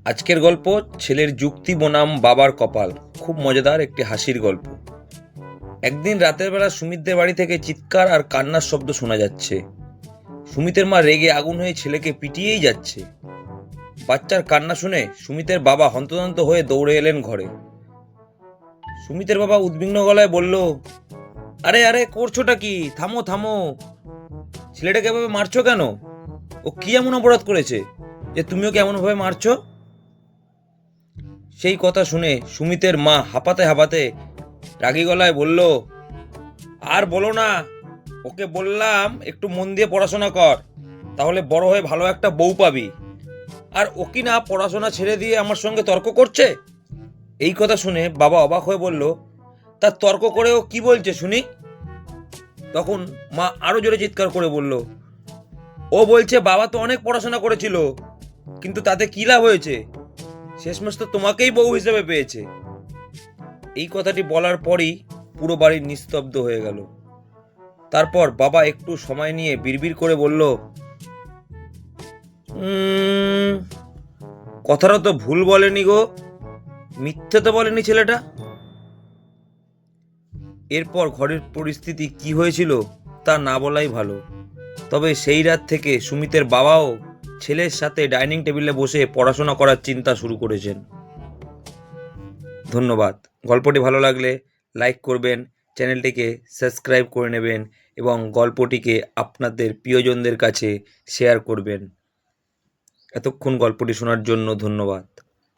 আজকের গল্প ছেলের যুক্তি বনাম বাবার কপাল। খুব মজাদার একটি হাসির গল্প। একদিন রাতের বেলা সুমিতদের বাড়ি থেকে চিৎকার আর কান্নার শব্দ শোনা যাচ্ছে। সুমিতের মা রেগে আগুন হয়ে ছেলেকে পিটিয়েই যাচ্ছে। বাচ্চার কান্না শুনে সুমিতের বাবা হন্তদন্ত হয়ে দৌড়ে এলেন ঘরে। সুমিতের বাবা উদ্বিগ্ন গলায় বলল, আরে আরে করছোটা কি? থামো থামো, ছেলেটাকে এভাবে মারছো কেন? ও কি এমন অপরাধ করেছে যে তুমিও কি এমনভাবে মারছো? সেই কথা শুনে সুমিতের মা হাঁপাতে হাঁপাতে রাগী গলায় বলল, আর বলো না, ওকে বললাম একটু মন দিয়ে পড়াশোনা কর, তাহলে বড় হয়ে ভালো একটা বউ পাবি। আর ও কি না পড়াশোনা ছেড়ে দিয়ে আমার সঙ্গে তর্ক করছে। এই কথা শুনে বাবা অবাক হয়ে বলল, তার তর্ক করে ও কি বলছে শুনি? তখন মা আরো জোরে চিৎকার করে বলল, ও বলছে বাবা তো অনেক পড়াশোনা করেছিল, কিন্তু তাতে কি লাভ হয়েছে? শেষমেশ তো তোমাকেই বউ হিসেবে পেয়েছে। এই কথাটি বলার পরই পুরো বাড়ি নিস্তব্ধ হয়ে গেল। তারপর বাবা একটু সময় নিয়ে বিড়বিড় করে বলল, কথাটা তো ভুল বলেনি গো, মিথ্যে তো বলেনি ছেলেটা। এরপর ঘরের পরিস্থিতি কি হয়েছিল তা না বলাই ভালো। তবে সেই রাত থেকে সুমিতের বাবাও ছেলের সাথে ডাইনিং টেবিলে বসে পড়াশোনা করার চিন্তা শুরু করেছেন। ধন্যবাদ। গল্পটি ভালো লাগলে লাইক করবেন, চ্যানেলটিকে সাবস্ক্রাইব করে নেবেন এবং গল্পটিকে আপনাদের প্রিয়জনদের কাছে শেয়ার করবেন। এতক্ষণ গল্পটি শোনার জন্য ধন্যবাদ।